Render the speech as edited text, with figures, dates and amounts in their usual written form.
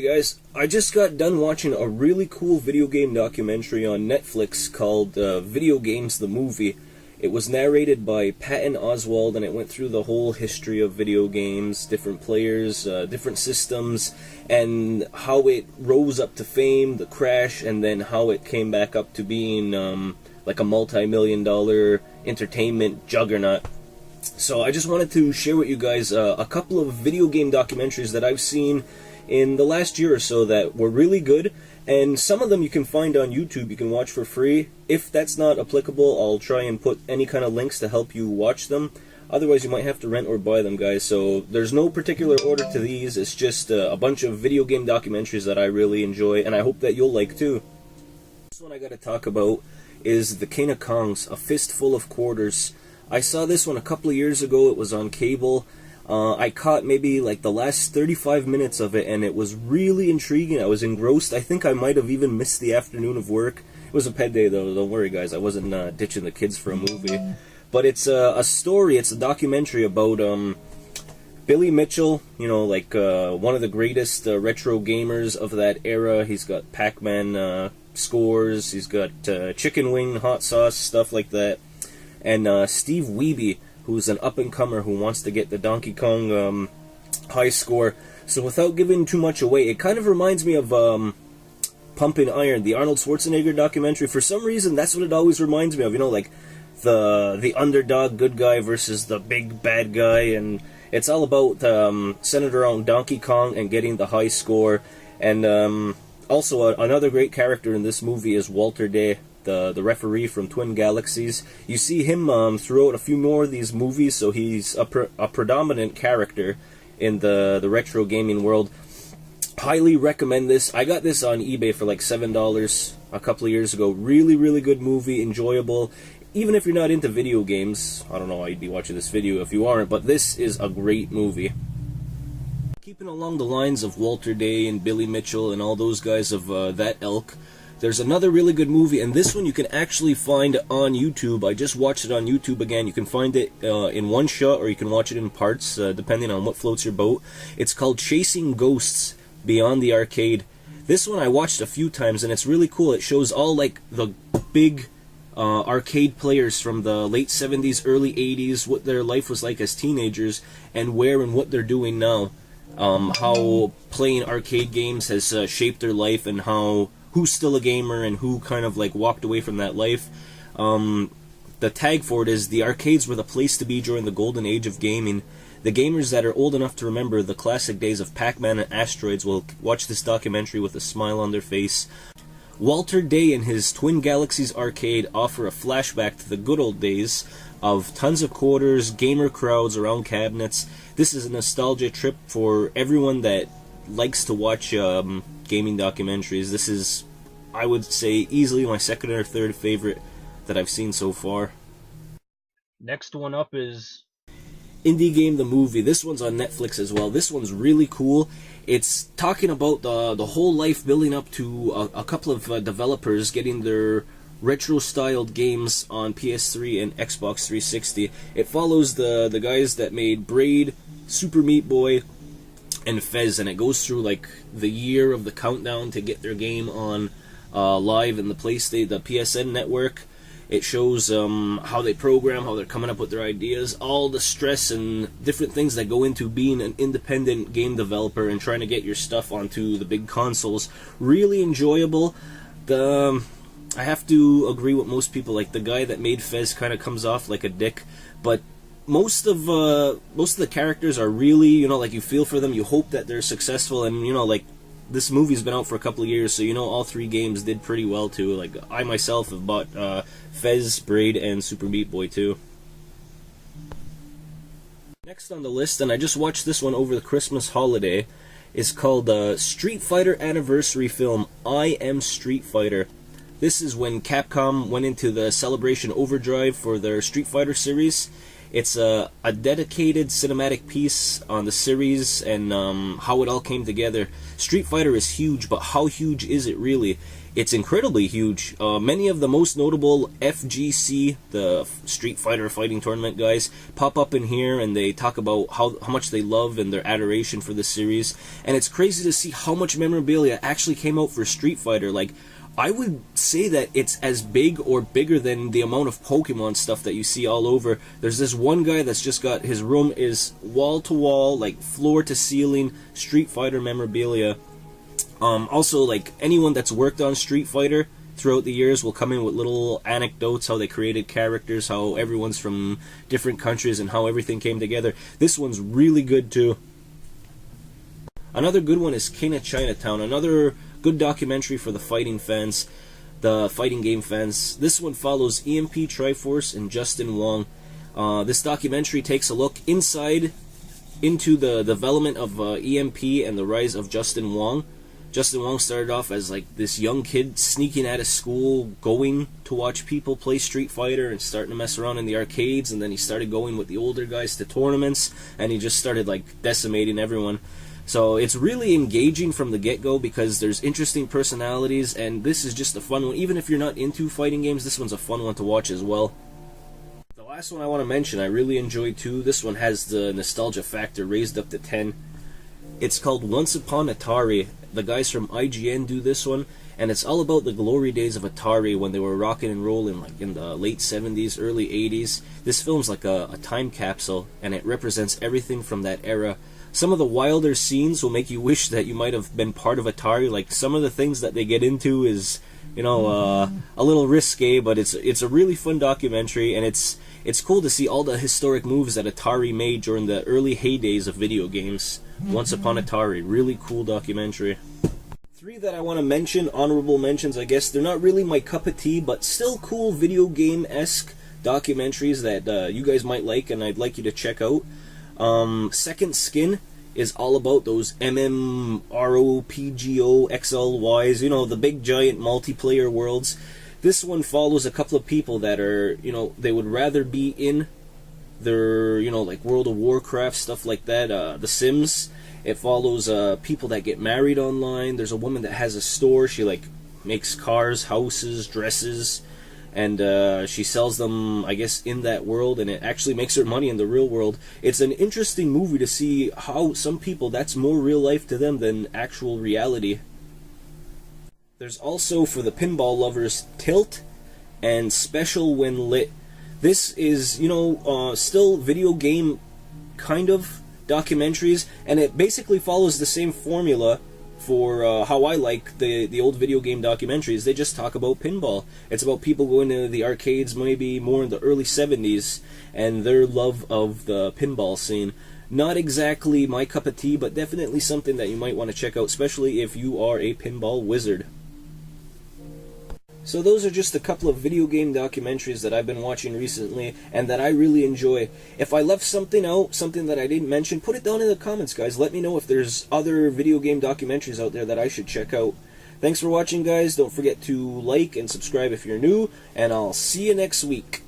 Hey guys, I just got done watching a really cool video game documentary on Netflix called Video Games the Movie. It was narrated by Patton Oswalt and it went through the whole history of video games, different players, different systems, and how it rose up to fame, the crash, and then how it came back up to being like a multi-million-dollar entertainment juggernaut. So I just wanted to share with you guys a couple of video game documentaries that I've seen in the last year or so that were really good, and some of them you can find on YouTube. You can watch for free. If that's not applicable, I'll try and put any kind of links to help you watch them. Otherwise, you might have to rent or buy them, guys. So there's no particular order to these. It's just a bunch of video game documentaries that I really enjoy, and I hope that you'll like too. This one I gotta talk about is The King of Kongs, A Fistful of Quarters. I saw this one a couple of years ago. It was on cable. I caught maybe like the last 35 minutes of it, and it was really intriguing. I was engrossed. I think I might have even missed the afternoon of work. It was a pet day though, don't worry guys, I wasn't ditching the kids for a movie. But it's a story, it's a documentary about Billy Mitchell, you know, like one of the greatest retro gamers of that era. He's got Pac-Man scores, he's got chicken wing, hot sauce, stuff like that. And Steve Wiebe, who's an up-and-comer who wants to get the Donkey Kong high score. So without giving too much away, it kind of reminds me of Pumping Iron, the Arnold Schwarzenegger documentary. For some reason, that's what it always reminds me of. You know, like the underdog good guy versus the big bad guy. And it's all about centered around Donkey Kong and getting the high score. And also, another great character in this movie is Walter Day, the referee from Twin Galaxies. You see him throughout a few more of these movies, so he's a predominant character in the retro gaming world. Highly recommend this. I got this on eBay for like $7 a couple of years ago. Really, really good movie, enjoyable. Even if you're not into video games, I don't know why you'd be watching this video if you aren't, but this is a great movie. Keeping along the lines of Walter Day and Billy Mitchell and all those guys of that ilk, there's another really good movie, and this one you can actually find on YouTube. I just watched it on YouTube again. You can find it in one shot, or you can watch it in parts, depending on what floats your boat. It's called Chasing Ghosts Beyond the Arcade. This one I watched a few times, and it's really cool. It shows all like the big arcade players from the late 70s, early 80s, what their life was like as teenagers, and where and what they're doing now. How playing arcade games has shaped their life, and how who's still a gamer and who kind of like walked away from that life. The tag for it is the arcades were the place to be during the golden age of gaming. The gamers that are old enough to remember the classic days of Pac-Man and Asteroids will watch this documentary with a smile on their face. Walter Day and his Twin Galaxies arcade offer a flashback to the good old days of tons of quarters, gamer crowds around cabinets. This is a nostalgia trip for everyone that likes to watch gaming documentaries. This is, I would say, easily my second or third favorite that I've seen so far. Next one up is Indie Game the Movie. This one's on Netflix as well. This one's really cool. It's talking about the whole life building up to a couple of developers getting their retro-styled games on PS3 and Xbox 360. It follows the guys that made Braid, Super Meat Boy, and Fez, and it goes through like the year of the countdown to get their game on live in the PSN network. It shows how they program, how they're coming up with their ideas, all the stress and different things that go into being an independent game developer and trying to get your stuff onto the big consoles. Really enjoyable. I have to agree with most people. Like, the guy that made Fez kind of comes off like a dick, but most of the characters are really, you know, like, you feel for them, you hope that they're successful, and, you know, like, this movie's been out for a couple of years, so, you know, all three games did pretty well too. Like, I myself have bought Fez, Braid, and Super Meat Boy too. Next on the list, and I just watched this one over the Christmas holiday, is called Street Fighter Anniversary Film, I Am Street Fighter. This is when Capcom went into the Celebration Overdrive for their Street Fighter series. It's a dedicated cinematic piece on the series and how it all came together. Street Fighter is huge, but how huge is it really? it's incredibly huge. Many of the most notable FGC, the Street Fighter fighting tournament guys, pop up in here and they talk about how much they love and their adoration for the series. And it's crazy to see how much memorabilia actually came out for Street Fighter. Like, I would say that it's as big or bigger than the amount of Pokemon stuff that you see all over. There's this one guy that's just got, his room is wall to wall, like floor to ceiling, Street Fighter memorabilia. Also, like, anyone that's worked on Street Fighter throughout the years will come in with little anecdotes, how they created characters, how everyone's from different countries, and how everything came together. This one's really good too. Another good one is King of Chinatown, another good documentary for the fighting fans, the fighting game fans. This one follows EMP Triforce and Justin Wong. This documentary takes a look into the development of EMP and the rise of Justin Wong. Justin Wong started off as like this young kid sneaking out of school, going to watch people play Street Fighter and starting to mess around in the arcades, and then he started going with the older guys to tournaments, and he just started like decimating everyone. So it's really engaging from the get-go because there's interesting personalities, and this is just a fun one. Even if you're not into fighting games, this one's a fun one to watch as well. The last one I want to mention I really enjoyed too. This one has the nostalgia factor raised up to 10. It's called Once Upon Atari. The guys from IGN do this one, and it's all about the glory days of Atari when they were rocking and rolling, like in the late 70s, early 80s. This film's like a time capsule, and it represents everything from that era. Some of the wilder scenes will make you wish that you might have been part of Atari. Like, some of the things that they get into is, you know, a little risque, but it's a really fun documentary, and it's cool to see all the historic moves that Atari made during the early heydays of video games. Once Upon Atari, really cool documentary. 3 that I want to mention, honorable mentions, I guess. They're not really my cup of tea, but still cool video game-esque documentaries that you guys might like, and I'd like you to check out. Second Skin is all about those MMORPG XLYs, you know, the big giant multiplayer worlds. This one follows a couple of people that are, you know, they would rather be in their, you know, like World of Warcraft, stuff like that, The Sims. It follows people that get married online. There's a woman that has a store. She like makes cars, houses, dresses, and she sells them, I guess, in that world, and it actually makes her money in the real world. It's an interesting movie to see how some people, that's more real life to them than actual reality. There's also, for the pinball lovers, Tilt and Special When Lit. This is, you know, still video game kind of documentaries, and it basically follows the same formula for how I like the old video game documentaries. They just talk about pinball. It's about people going to the arcades maybe more in the early 70s and their love of the pinball scene. Not exactly my cup of tea, but definitely something that you might want to check out, especially if you are a pinball wizard. So those are just a couple of video game documentaries that I've been watching recently and that I really enjoy. If I left something out, something that I didn't mention, put it down in the comments, guys. Let me know if there's other video game documentaries out there that I should check out. Thanks for watching, guys. Don't forget to like and subscribe if you're new, and I'll see you next week.